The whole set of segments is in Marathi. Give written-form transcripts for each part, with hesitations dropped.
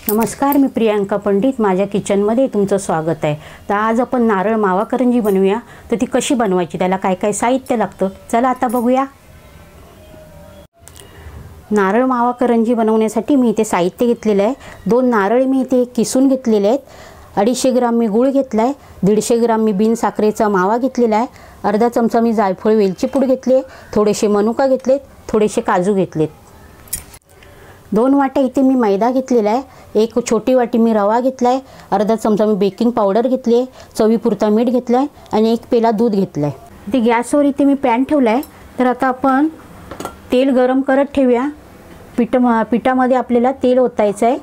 नमस्कार, मी प्रियांका पंडित. माझ्या किचनमध्ये तुमचं स्वागत आहे. तर आज आपण नारळ मावा करंजी बनवूया. तर ती कशी बनवायची, त्याला काय काय साहित्य लागतं, चला आता बघूया. नारळ मावा करंजी बनवण्यासाठी मी इथे साहित्य घेतलेलं आहे. 2 नारळ मी इथे किसून घेतलेले आहेत. 250 ग्राम मी गूळ घेतला आहे. 150 ग्राम मी बिन साखरेचा मावा घेतलेला आहे. अर्धा चमचा मी जायफळ वेलची पूड घेतली. थोडेसे मनुका घेतलेत. थोडेसे काजू घेतलेत. 2 वाट्या इथे मी मैदा घेतलेला आहे. 1 छोटी वाटी मी रवा घेतला आहे. अर्धा चमचा मी बेकिंग पावडर घेतली आहे. चवीपुरता मीठ घेतलं आहे आणि 1 पेला दूध घेतलं आहे. इथे गॅसवर इथे मी पॅन ठेवला आहे. तर आता आपण तेल गरम करत ठेवूया. पिठामध्ये आपल्याला तेल ओतायचं आहे.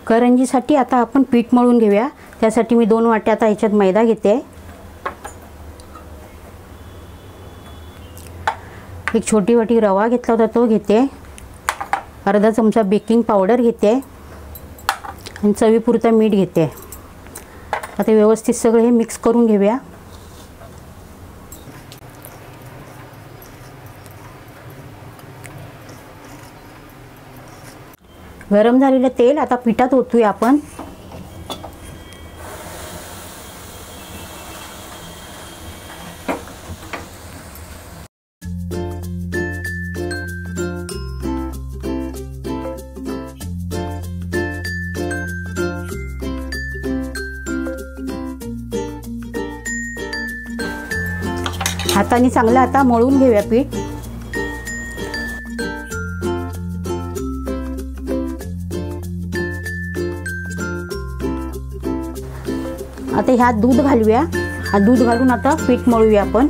करंजीसाठी आता आपण पीठ मळून घेऊया. त्यासाठी मी 2 वाट्या आता ह्याच्यात मैदा घेते. 1 छोटी वाटी रवा घेतला होता तो घेते. अर्धा चमचा बेकिंग पावडर घेते आणि चवीपुरता मीठ घेते. आता व्यवस्थित सगळे हे मिक्स करून घेऊया. गरम झालेलं तेल आता पिठात ओतूया आपण. हाताने चांगलं आता मळून घेऊया पीठ. आता ह्यात दूध घालूया. हा दूध घालून आता पीठ मळूया आपण.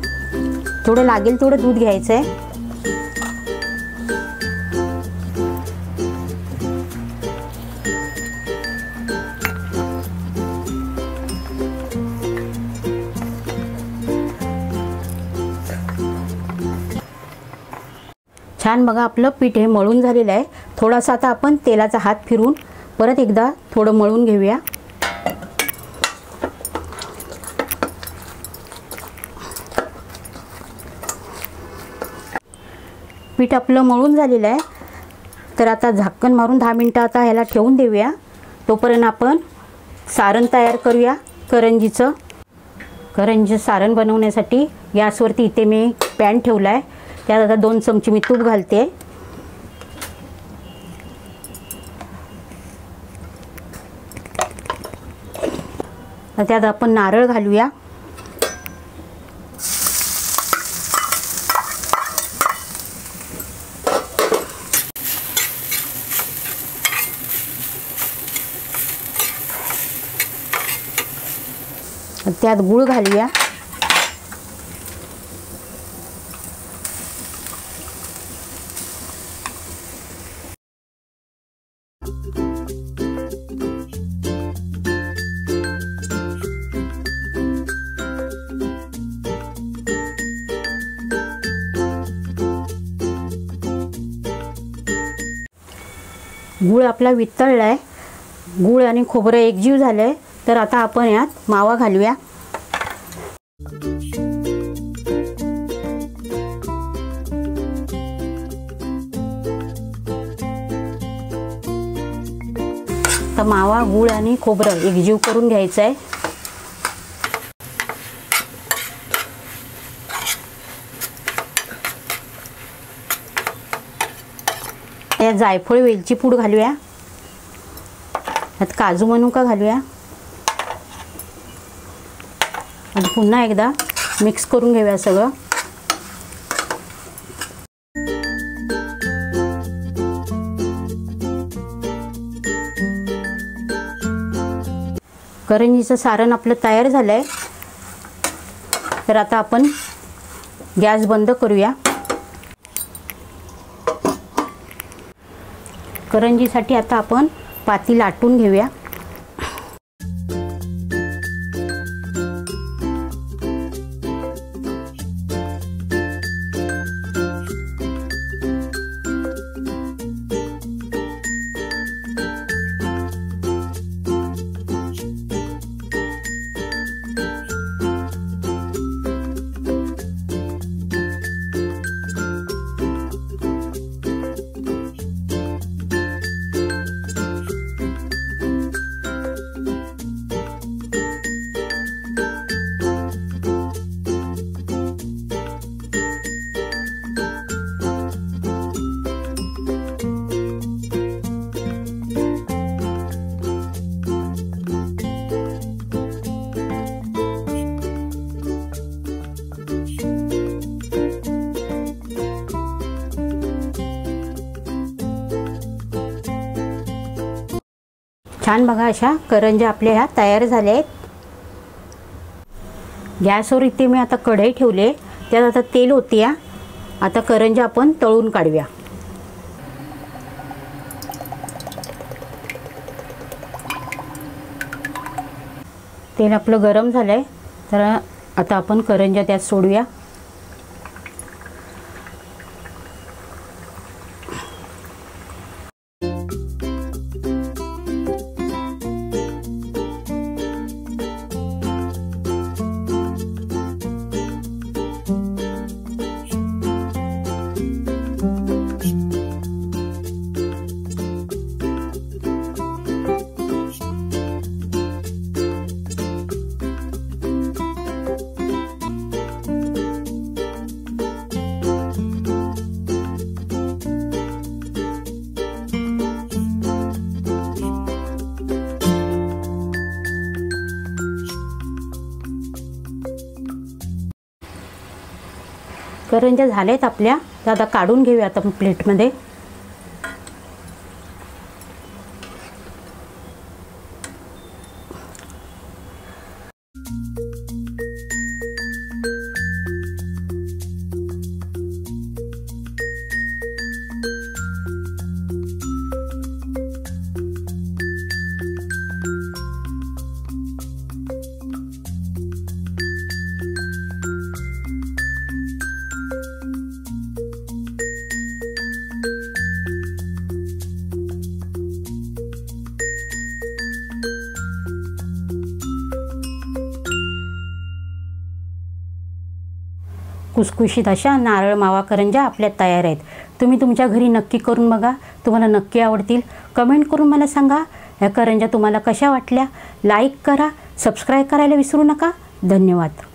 थोडं लागेल तेवढं दूध घ्यायचं आहे. छान बघा, आपलं पीठ हे मळून झालेलं आहे. थोडासा आता आपण तेलाचा हात फिरून परत एकदा थोडं मळून घेऊया. पीठ आपलं मळून झालेलं आहे. तर आता झाकण मारून 10 मिनटं आता ह्याला ठेवून देऊया. तोपर्यंत आपण सारण तयार करूया करंजीचं. करंजीचं सारण बनवण्यासाठी गॅसवरती इथे मी पॅन ठेवला आहे. त्यात आता 2 चमचे मी तूप घालते. त्यात आपण नारळ घालूया. त्यात गूळ घालूया. गूळ आपला वितळलाय. गूळ आणि खोबरं एकजीव झालंय. तर आता आपण यात मावा घालूया. तर मावा, गूळ आणि खोबरं एकजीव करून घ्यायचं आहे. यात जायफळ वेलची पूड घालूया. यात काजू मनुका घालूया आणि पुन्हा एकदा मिक्स करून घेऊया सगळं. करंजीचं सारण आपलं तयार झालंय. तर आता आपण गॅस बंद करूया. करंजीसाठी आता आपण पाती लाटून घेऊया. छान बघा अशा करंज्या आपल्या ह्या तयार झाल्या आहेत। गॅसवर इथे मी आता कढई ठेवले, त्यात आता तेल होते। आता करंज्या आपण तळून काढूया। तेल आपलं गरम झालंय, तर आता आपण करंज्या त्यात सोडूया। करंज्या झाल्यात आपल्या, तर आता काढून घेऊया आता प्लेटमध्ये। कुसकुशीत अशा नारळ मावा करंज्या आपल्या तयार आहेत। तुम्ही तुमच्या घरी नक्की करून बघा, तुम्हाला नक्की आवडतील। कमेंट करून मला सांगा या करंज्या तुम्हाला कशा वाटल्या। लाईक करा, सबस्क्राईब करायला विसरू नका। धन्यवाद।